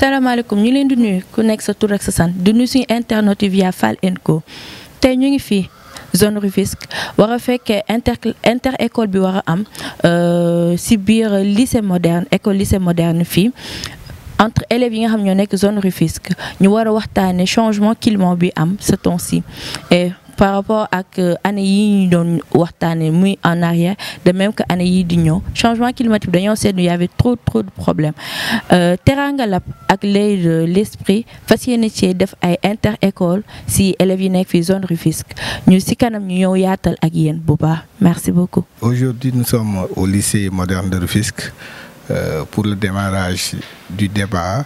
salaamaaleykum ñu leen di nuyu ku nekk sa tur ak sa sant di nuyu suñu internet via Fall & Co tey ñu ngi fii zone Rufisque war a fekkee inter école bi war a am si biir lycée moderne école lycée moderne fii entre élèves yi nga xam ñoo nekk zone Rufisque ñu war a waxtaanee changement climat bi am ce temps-ci et par rapport ak année yi ñu doon waxtaanee muy en arrière de même que année yi di ñëw changement climatique bi dañoo seetlu y avait trop de problèmes Teranga Lab ak l'œil de l'esprit fas yéene ci def ay inter école si élèves yi nekk fii zone Rufisque ñu si kanam ñu ñëw yaatal ak yéen bu baax merci beaucoup. Aujourd'hui nous sommes au lycée moderne de Rufisque pour le démarrage du débat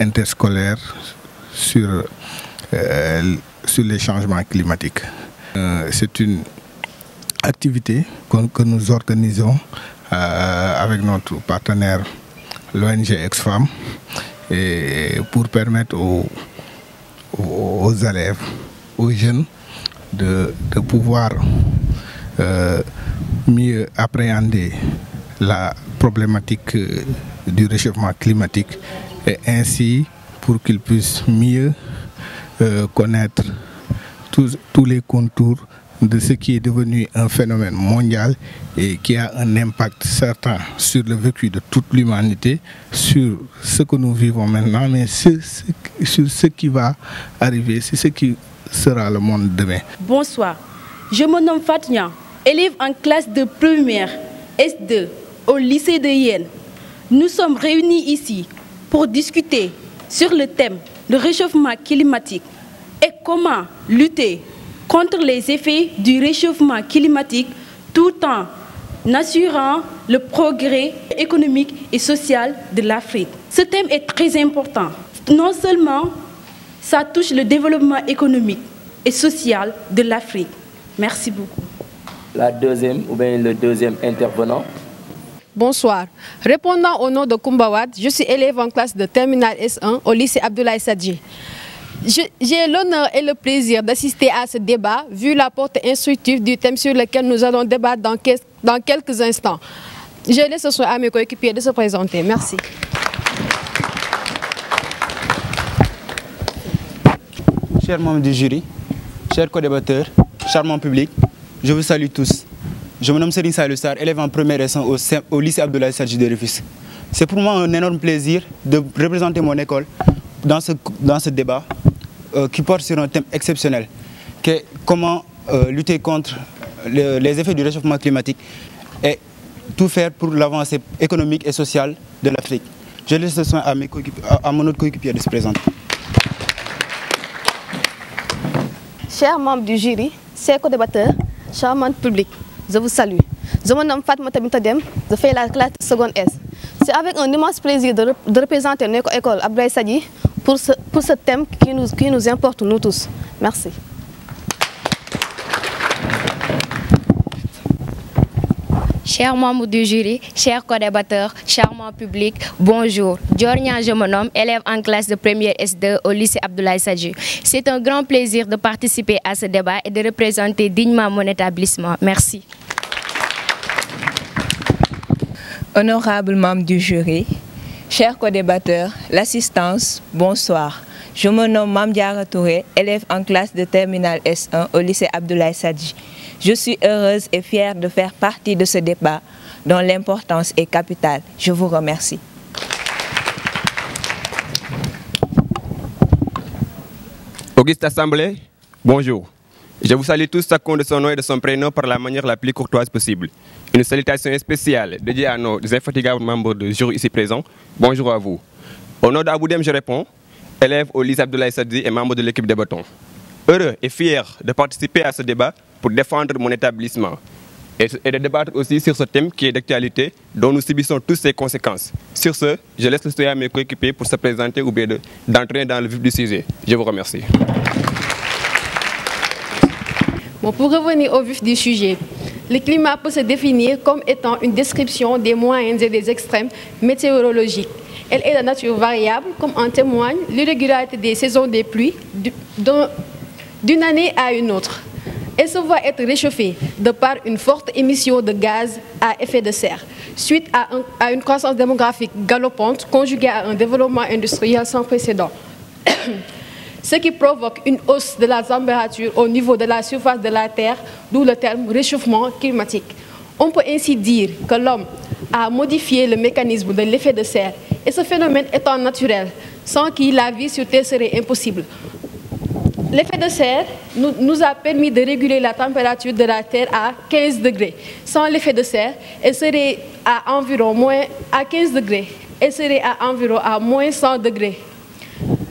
interscolaire sur les changements climatiques. C'est une activité que nous organisons avec notre partenaire l'ONG Ex-Femmes et pour permettre aux élèves, aux jeunes de pouvoir mieux appréhender la problématique du réchauffement climatique et ainsi pour qu'ils puissent mieux connaître tous les contours de ce qui est devenu un phénomène mondial et qui a un impact certain sur le vécu de toute l'humanité, sur ce que nous vivons maintenant, mais sur ce qui va arriver, c'est ce qui sera le monde demain. Bonsoir, je me nomme Fatnia, élève en classe de première S2 au lycée de Yène. Nous sommes réunis ici pour discuter sur le thème du réchauffement climatique et comment lutter contre les effets du réchauffement climatique tout en assurant le progrès économique et social de l'Afrique. Ce thème est très important. Non seulement ça touche le développement économique et social de l'Afrique. Merci beaucoup. Le deuxième intervenant. Bonsoir. Répondant au nom de Kumbawad, je suis élève en classe de terminale S1 au lycée Abdoulaye Sadji. J'ai l'honneur et le plaisir d'assister à ce débat, vu la portée instructive du thème sur lequel nous allons débattre dans quelques instants. Je laisse ce soir à mes coéquipiers de se présenter. Merci. Chers membres du jury, chers co-débatteurs, charmant public, je vous salue tous. Je me nomme Serine Salissar, élève en première S1 au lycée Abdoulaye Sadji de Rufisque. C'est pour moi un énorme plaisir de représenter mon école dans ce débat qui porte sur un thème exceptionnel, qui est comment lutter contre les effets du réchauffement climatique et tout faire pour l'avancée économique et sociale de l'Afrique. Je laisse ce soin à mon autre coéquipier de se présenter. Chers membres du jury, chers co-débatteurs, charmant public, je vous salue. Je me nomme Fatma Tabintadem, je fais la classe seconde S. C'est avec un immense plaisir de représenter notre école Abdoulaye Sadji pour ce thème qui nous importe nous tous. Merci. Chers membres du jury, chers co-débatteurs, charmant public, bonjour. Diornia, je me nomme, élève en classe de première S2 au lycée Abdoulaye Sadji. C'est un grand plaisir de participer à ce débat et de représenter dignement mon établissement. Merci. Honorables membres du jury, chers co-débatteurs, l'assistance, bonsoir. Je me nomme Mamdiara Touré, élève en classe de terminale S1 au lycée Abdoulaye Sadji. Je suis heureuse et fière de faire partie de ce débat dont l'importance est capitale. Je vous remercie. Auguste Assemblée, bonjour. Je vous salue tous chacun de son nom et de son prénom par la manière la plus courtoise possible. Une salutation spéciale dédiée à nos infatigables membres de jury ici présents. Bonjour à vous. Au nom d'Aboudem, je réponds, élève au lycée Abdoulaye Sadji et membre de l'équipe des bâtons. Heureux et fier de participer à ce débat pour défendre mon établissement et de débattre aussi sur ce thème qui est d'actualité dont nous subissons tous ses conséquences. Sur ce, je laisse le soin à mes coéquipiers pour se présenter ou bien d'entrer dans le vif du sujet. Je vous remercie. Bon, pour revenir au vif du sujet, le climat peut se définir comme étant une description des moyennes et des extrêmes météorologiques. Elle est de nature variable, comme en témoigne l'irrégularité des saisons des pluies d'une année à une autre. Elle se voit être réchauffée de par une forte émission de gaz à effet de serre, suite à une croissance démographique galopante conjuguée à un développement industriel sans précédent. Ce qui provoque une hausse de la température au niveau de la surface de la Terre, d'où le terme réchauffement climatique. On peut ainsi dire que l'homme a modifié le mécanisme de l'effet de serre, et ce phénomène étant naturel, sans qui la vie sur Terre serait impossible. L'effet de serre nous a permis de réguler la température de la Terre à 15 degrés. Sans l'effet de serre, elle serait à environ moins à 15 degrés. Elle serait à environ à moins 100 degrés.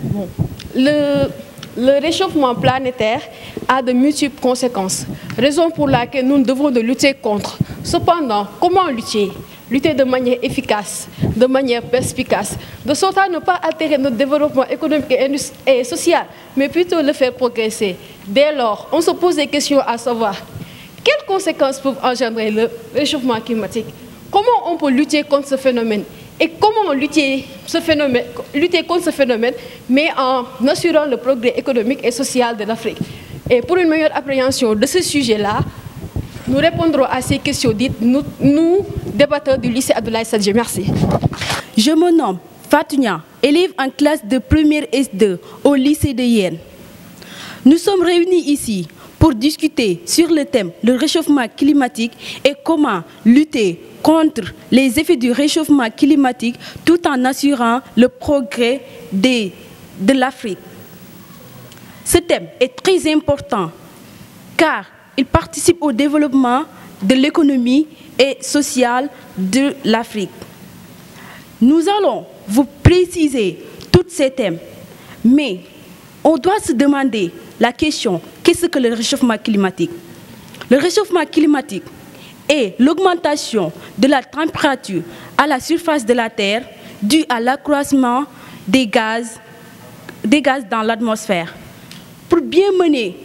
Bon. Le réchauffement planétaire a de multiples conséquences, raison pour laquelle nous devons de lutter contre. Cependant, comment lutter? Lutter de manière efficace, de manière perspicace, de sorte à ne pas altérer notre développement économique et social, mais plutôt le faire progresser. Dès lors, on se pose des questions à savoir quelles conséquences peuvent engendrer le réchauffement climatique? Comment on peut lutter contre ce phénomène? Et comment lutter contre ce phénomène, mais en assurant le progrès économique et social de l'Afrique? Et pour une meilleure appréhension de ce sujet-là, nous répondrons à ces questions dites, nous débatteurs du lycée Abdoulaye Sadji. Merci. Je me nomme Fatounia, élève en classe de première S2 au lycée de Yène. Nous sommes réunis ici pour discuter sur le thème le réchauffement climatique et comment lutter contre les effets du réchauffement climatique tout en assurant le progrès de l'Afrique. Ce thème est très important car il participe au développement de l'économie et sociale de l'Afrique. Nous allons vous préciser tous ces thèmes, mais on doit se demander la question, qu'est-ce que le réchauffement climatique? Le réchauffement climatique est l'augmentation de la température à la surface de la Terre due à l'accroissement des gaz dans l'atmosphère. Pour bien mener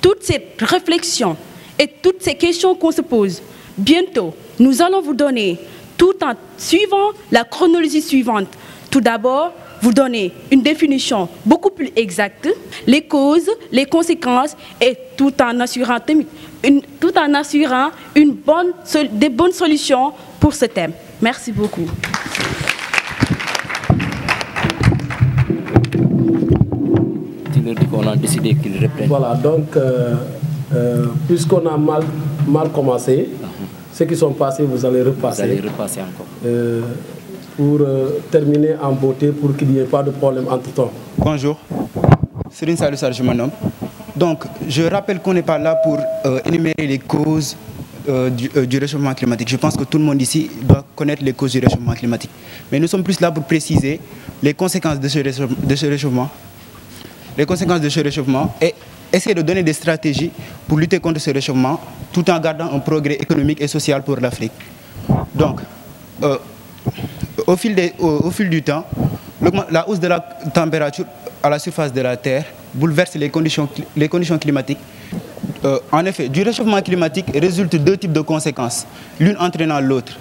toute cette réflexion et toutes ces questions qu'on se pose, bientôt, nous allons vous donner, tout en suivant la chronologie suivante, tout d'abord, vous donner une définition beaucoup plus exacte, les causes, les conséquences, et tout en assurant des bonnes solutions pour ce thème. Merci beaucoup. On a décidé qu'il reprenne. Voilà, donc, puisqu'on a mal commencé, ceux qui sont passés, vous allez repasser. Vous allez repasser encore. Pour terminer en beauté, pour qu'il n'y ait pas de problème entre-temps. Bonjour, Serine Salou-Sarr, je me nomme. Donc, je rappelle qu'on n'est pas là pour énumérer les causes du réchauffement climatique. Je pense que tout le monde ici doit connaître les causes du réchauffement climatique. Mais nous sommes plus là pour préciser les conséquences de ce réchauffement. Les conséquences de ce réchauffement et essayer de donner des stratégies pour lutter contre ce réchauffement tout en gardant un progrès économique et social pour l'Afrique. Donc, au fil du temps, la hausse de la température à la surface de la Terre bouleverse les conditions climatiques. En effet, du réchauffement climatique résultent deux types de conséquences, l'une entraînant l'autre.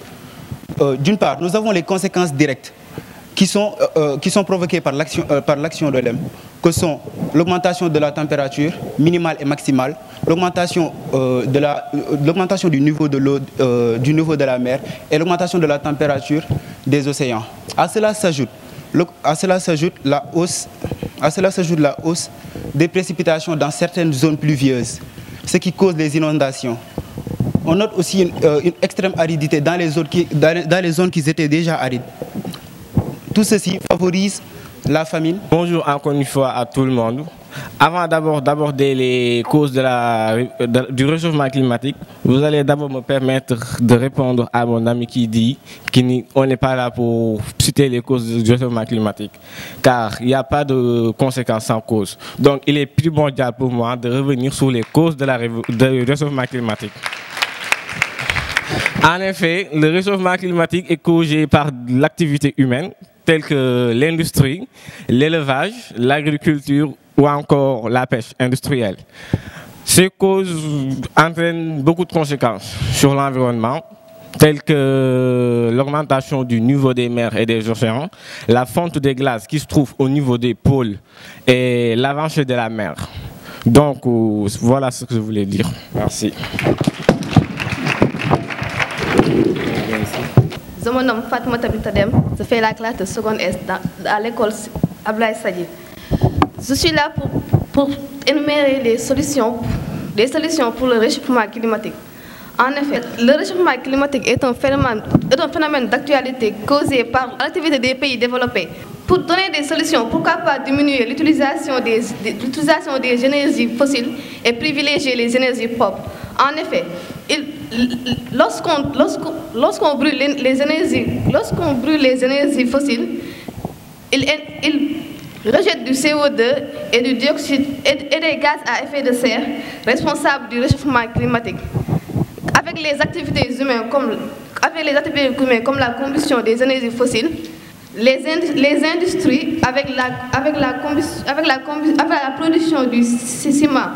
D'une part, nous avons les conséquences directes qui sont provoquées par l'action de l'homme, que sont l'augmentation de la température minimale et maximale, l'augmentation du niveau de l'eau, du niveau de la mer et l'augmentation de la température des océans. À cela s'ajoute la hausse des précipitations dans certaines zones pluvieuses, ce qui cause les inondations. On note aussi une extrême aridité dans les zones qui étaient déjà arides. Tout ceci favorise la famine. Bonjour encore une fois à tout le monde. Avant d'aborder les causes du réchauffement climatique, vous allez d'abord me permettre de répondre à mon ami qui dit qu'on n'est pas là pour citer les causes du réchauffement climatique, car il n'y a pas de conséquences sans cause. Donc il est primordial pour moi de revenir sur les causes du réchauffement climatique. En effet, le réchauffement climatique est causé par l'activité humaine, telles que l'industrie, l'élevage, l'agriculture ou encore la pêche industrielle. Ces causes entraînent beaucoup de conséquences sur l'environnement, telles que l'augmentation du niveau des mers et des océans, la fonte des glaces qui se trouve au niveau des pôles et l'avancée de la mer. Donc, voilà ce que je voulais dire. Merci. Je me nomme Fatma Tabitadem, je fais la classe de seconde S à l'école Abdoulaye Sadji. Je suis là pour énumérer les solutions pour le réchauffement climatique. En effet, le réchauffement climatique est un phénomène d'actualité causé par l'activité des pays développés. Pour donner des solutions, pourquoi pas diminuer l'utilisation des énergies fossiles et privilégier les énergies propres. En effet, lorsqu'on brûle les énergies fossiles, il rejette du CO2 et du dioxyde et des gaz à effet de serre responsables du réchauffement climatique. Avec les activités humaines comme la combustion des énergies fossiles, les industries avec la production du ciment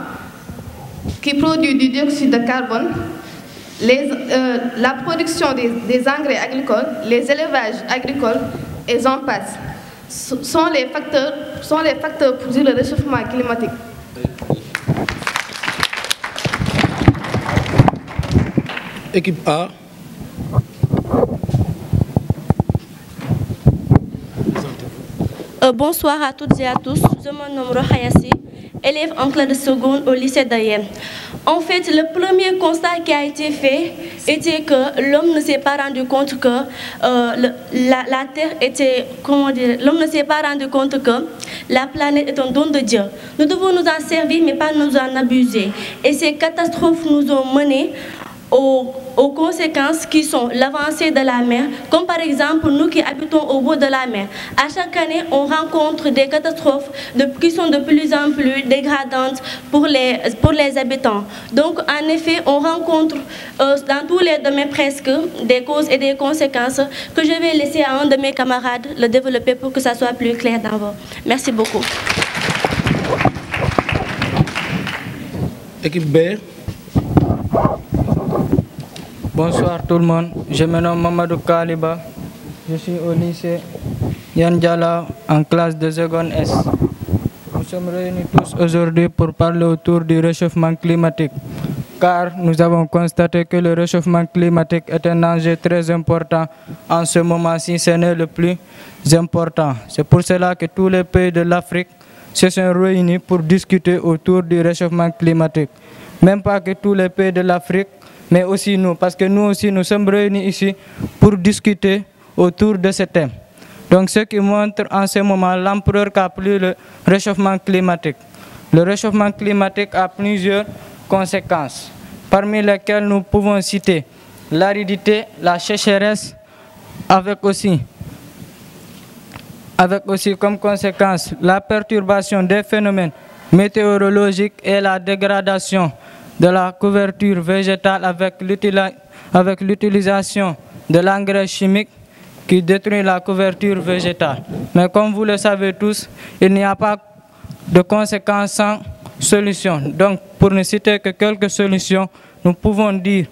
qui produit du dioxyde de carbone, la production des engrais agricoles, les élevages agricoles et j'en passe sont les facteurs pour le réchauffement climatique. Équipe A. Bonsoir à toutes et à tous. Je me nomme Rohayassi, élève en classe de seconde au lycée d'Ayen. En fait, le premier constat qui a été fait était que l'homme ne s'est pas rendu compte que la Terre était, l'homme ne s'est pas rendu compte que la planète est un don de Dieu. Nous devons nous en servir, mais pas nous en abuser. Et ces catastrophes nous ont menés aux conséquences qui sont l'avancée de la mer, comme par exemple nous qui habitons au bord de la mer. À chaque année, on rencontre des catastrophes qui sont de plus en plus dégradantes pour les habitants. Donc, en effet, on rencontre dans tous les domaines presque des causes et des conséquences que je vais laisser à un de mes camarades le développer pour que ça soit plus clair dans vous. Merci beaucoup. Équipe B. Bonsoir tout le monde, je me nomme Mamadou Kaliba, je suis au lycée Yandjala en classe de seconde S. Nous sommes réunis tous aujourd'hui pour parler autour du réchauffement climatique, car nous avons constaté que le réchauffement climatique est un enjeu très important en ce moment-ci, ce n'est le plus important. C'est pour cela que tous les pays de l'Afrique se sont réunis pour discuter autour du réchauffement climatique. Même pas que tous les pays de l'Afrique, mais aussi nous, parce que nous aussi, nous sommes réunis ici pour discuter autour de ce thème. Donc, ce qui montre en ce moment l'ampleur qu'a pris le réchauffement climatique. Le réchauffement climatique a plusieurs conséquences, parmi lesquelles nous pouvons citer l'aridité, la sécheresse, avec aussi comme conséquence la perturbation des phénomènes météorologiques et la dégradation de la couverture végétale avec l'utilisation de l'engrais chimique qui détruit la couverture végétale. Mais comme vous le savez tous, il n'y a pas de conséquences sans solution. Donc, pour ne citer que quelques solutions, nous pouvons dire,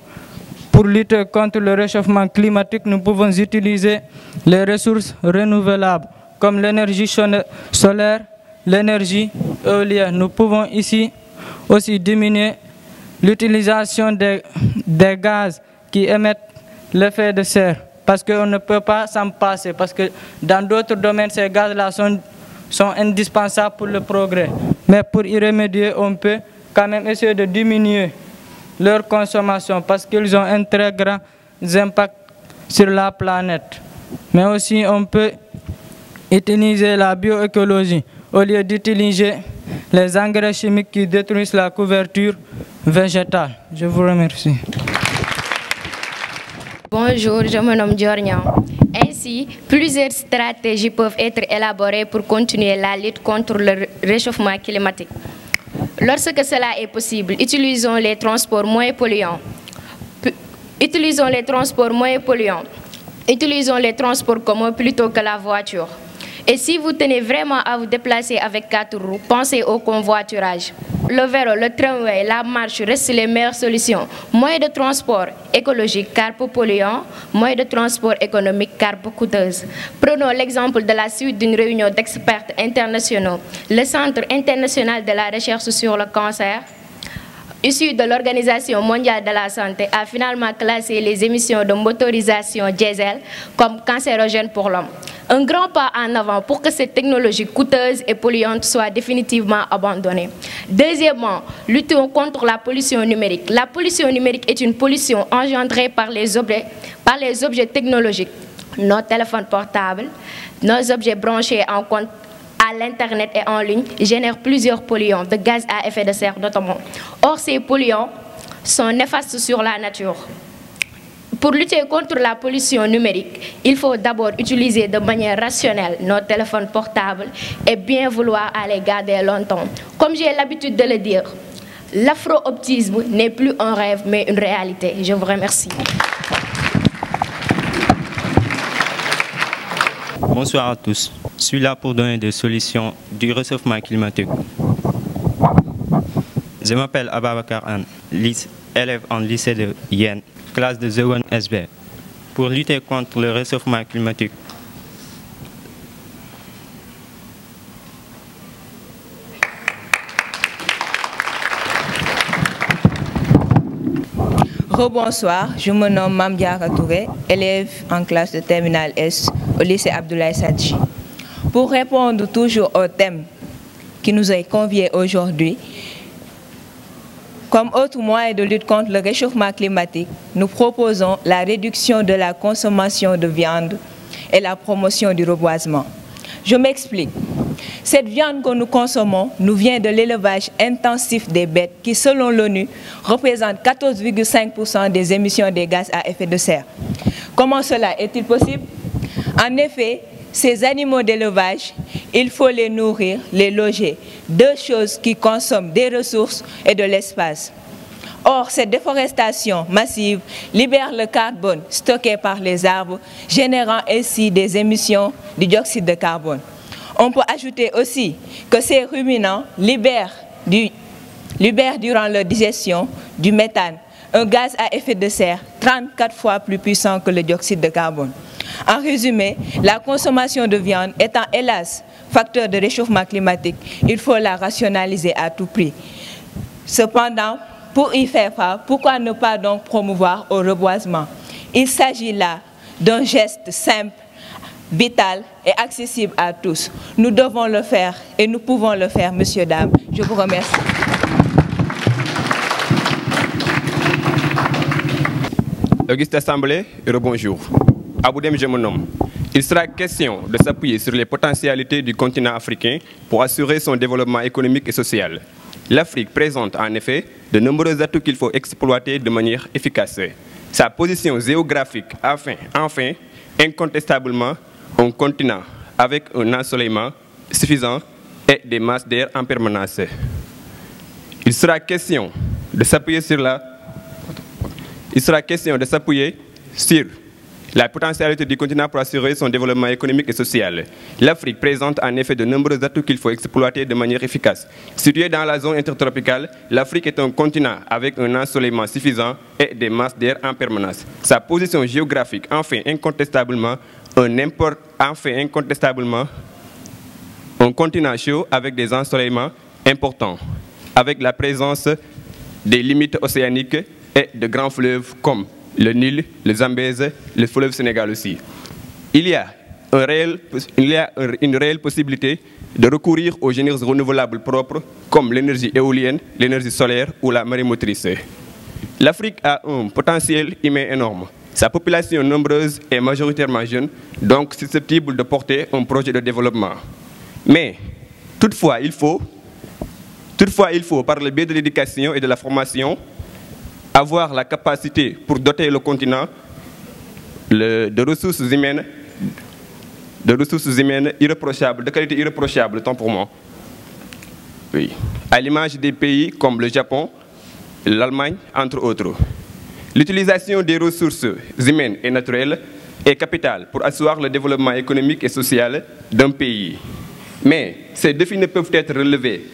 pour lutter contre le réchauffement climatique, nous pouvons utiliser les ressources renouvelables, comme l'énergie solaire, l'énergie éolienne. Nous pouvons ici aussi diminuer l'utilisation des gaz qui émettent l'effet de serre, parce qu'on ne peut pas s'en passer, parce que dans d'autres domaines, ces gaz-là sont indispensables pour le progrès. Mais pour y remédier, on peut quand même essayer de diminuer leur consommation, parce qu'ils ont un très grand impact sur la planète. Mais aussi, on peut utiliser la bioécologie au lieu d'utiliser les engrais chimiques qui détruisent la couverture végétale. Je vous remercie. Bonjour, je me nomme Diornian. Ainsi, plusieurs stratégies peuvent être élaborées pour continuer la lutte contre le réchauffement climatique. Lorsque cela est possible, utilisons les transports moins polluants. Utilisons les transports communs plutôt que la voiture. Et si vous tenez vraiment à vous déplacer avec 4 roues, pensez au convoiturage. Le vélo, le tramway, la marche restent les meilleures solutions. Moyens de transport écologique car peu polluants, moyens de transport économique car peu coûteuses. Prenons l'exemple de la suite d'une réunion d'experts internationaux. Le Centre international de la recherche sur le cancer, issu de l'Organisation mondiale de la santé, a finalement classé les émissions de motorisation diesel comme cancérogènes pour l'homme. Un grand pas en avant pour que cette technologie coûteuse et polluante soit définitivement abandonnée. Deuxièmement, luttons contre la pollution numérique. La pollution numérique est une pollution engendrée par les objets technologiques. Nos téléphones portables, nos objets branchés à l'Internet et en ligne génèrent plusieurs polluants de gaz à effet de serre notamment. Or, ces polluants sont néfastes sur la nature. Pour lutter contre la pollution numérique, il faut d'abord utiliser de manière rationnelle nos téléphones portables et bien vouloir à les garder longtemps. Comme j'ai l'habitude de le dire, l'afro-optisme n'est plus un rêve mais une réalité. Je vous remercie. Bonsoir à tous. Je suis là pour donner des solutions du réchauffement climatique. Je m'appelle Ababakar Anne, élève en lycée de Yen, classe de seconde SB. Pour lutter contre le réchauffement climatique, Rebonsoir, je me nomme Mamdiara Touré, élève en classe de terminale S au lycée Abdoulaye Sadji. Pour répondre toujours au thème qui nous est convié aujourd'hui, comme autre moyen de lutte contre le réchauffement climatique, nous proposons la réduction de la consommation de viande et la promotion du reboisement. Je m'explique. Cette viande que nous consommons nous vient de l'élevage intensif des bêtes qui, selon l'ONU, représente 14,5% des émissions de gaz à effet de serre. Comment cela est-il possible? En effet, ces animaux d'élevage, il faut les nourrir, les loger, deux choses qui consomment des ressources et de l'espace. Or, cette déforestation massive libère le carbone stocké par les arbres, générant ainsi des émissions de dioxyde de carbone. On peut ajouter aussi que ces ruminants libèrent durant leur digestion du méthane, un gaz à effet de serre 34 fois plus puissant que le dioxyde de carbone. En résumé, la consommation de viande étant hélas facteur de réchauffement climatique, il faut la rationaliser à tout prix. Cependant, pour y faire face, pourquoi ne pas donc promouvoir au reboisement? Il s'agit là d'un geste simple, vital et accessible à tous. Nous devons le faire et nous pouvons le faire, messieurs, dames. Je vous remercie. Auguste Assemblée, rebonjour. Aboudem, je me nomme. Il sera question de s'appuyer sur les potentialités du continent africain pour assurer son développement économique et social. L'Afrique présente en effet de nombreux atouts qu'il faut exploiter de manière efficace. Sa position géographique enfin, incontestablement, un continent avec un ensoleillement suffisant et des masses d'air en permanence. Il sera question de s'appuyer sur la potentialité du continent pour assurer son développement économique et social. L'Afrique présente en effet de nombreux atouts qu'il faut exploiter de manière efficace. Située dans la zone intertropicale, l'Afrique est un continent avec un ensoleillement suffisant et des masses d'air en permanence. Sa position géographique, enfin incontestablement, un continent chaud avec des ensoleillements importants, avec la présence des limites océaniques et de grands fleuves comme le Nil, le Zambèze, le fleuve Sénégal aussi. Il y a une réelle possibilité de recourir aux énergies renouvelables propres comme l'énergie éolienne, l'énergie solaire ou la marémotrice. L'Afrique a un potentiel humain énorme. Sa population nombreuse est majoritairement jeune, donc susceptible de porter un projet de développement. Mais toutefois, il faut, par le biais de l'éducation et de la formation, avoir la capacité pour doter le continent de ressources humaines irréprochables, de qualité irréprochable, tant pour moi. Oui. À l'image des pays comme le Japon, l'Allemagne, entre autres. L'utilisation des ressources humaines et naturelles est capital pour asseoir le développement économique et social d'un pays. Mais ces défis ne peuvent être relevés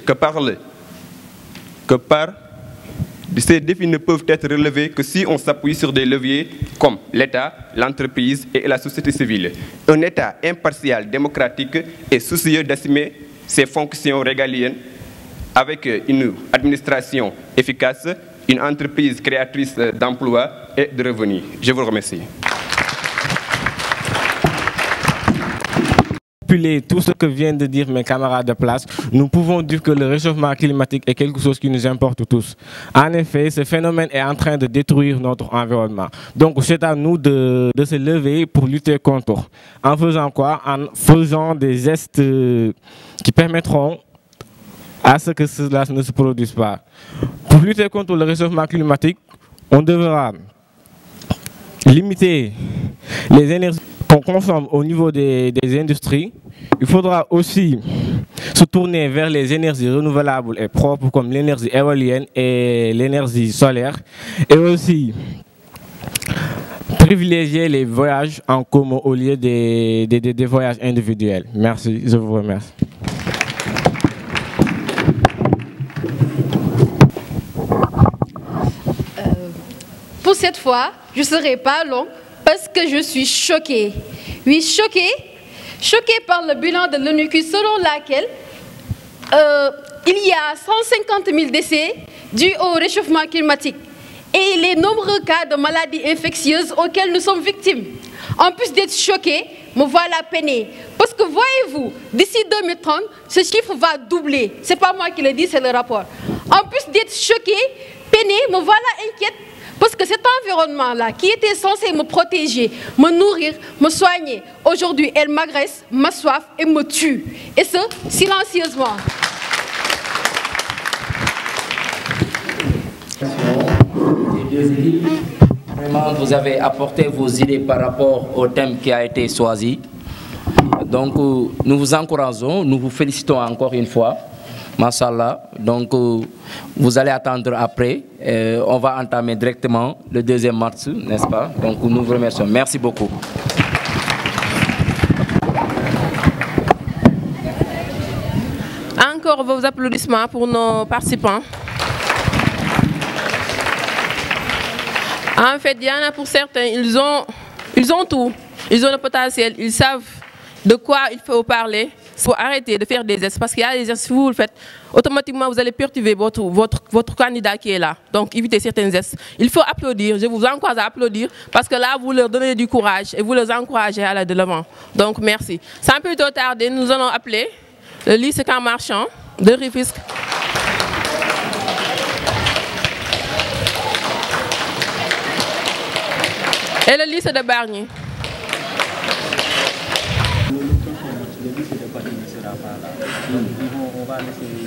que si on s'appuie sur des leviers comme l'État, l'entreprise et la société civile. Un État impartial, démocratique et soucieux d'assumer ses fonctions régaliennes avec une administration efficace, une entreprise créatrice d'emplois et de revenus. Je vous remercie. Tout ce que viennent de dire mes camarades de place, nous pouvons dire que le réchauffement climatique est quelque chose qui nous importe tous. En effet, ce phénomène est en train de détruire notre environnement. Donc c'est à nous de se lever pour lutter contre. En faisant quoi? En faisant des gestes qui permettront à ce que cela ne se produise pas. Pour lutter contre le réchauffement climatique, on devra limiter les énergies qu'on consomme au niveau des industries. Il faudra aussi se tourner vers les énergies renouvelables et propres comme l'énergie éolienne et l'énergie solaire. Et aussi privilégier les voyages en commun au lieu des voyages individuels. Merci, je vous remercie. Pour cette fois, je ne serai pas long parce que je suis choquée. Oui, choquée par le bilan de l'ONU selon laquelle il y a 150 000 décès dus au réchauffement climatique et les nombreux cas de maladies infectieuses auxquels nous sommes victimes. En plus d'être choquée, me voilà peinée. Parce que voyez-vous, d'ici 2030, ce chiffre va doubler. Ce n'est pas moi qui le dis, c'est le rapport. En plus d'être choquée, peinée, me voilà inquiète. Parce que cet environnement-là, qui était censé me protéger, me nourrir, me soigner, aujourd'hui, elle m'agresse, m'assoiffe et me tue. Et ce, silencieusement. Vraiment, vous avez apporté vos idées par rapport au thème qui a été choisi. Donc, nous vous encourageons, nous vous félicitons encore une fois. Mashallah. Donc, vous allez attendre après. On va entamer directement le 2e mars, n'est-ce pas? Donc, nous vous remercions. Merci beaucoup. Encore vos applaudissements pour nos participants. En fait, il y en a pour certains, ils ont tout. Ils ont le potentiel, ils savent de quoi il faut parler. Il faut arrêter de faire des gestes parce qu'il y a des gestes, si vous le faites, automatiquement vous allez perturber votre candidat qui est là. Donc évitez certains gestes. Il faut applaudir, je vous encourage à applaudir parce que là vous leur donnez du courage et vous les encouragez à aller de l'avant. Donc merci. Sans plus tarder, nous allons appeler le lycée Camp Marchand de Rufisque. Et le lycée de Bargny. On va laisser le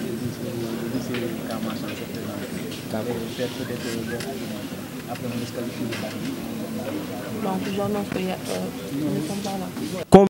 lycée Camp Marchand se présenter. Peut-être après on disqualifie le Bargny. Donc j'annonce qu'ils ne sont pas là.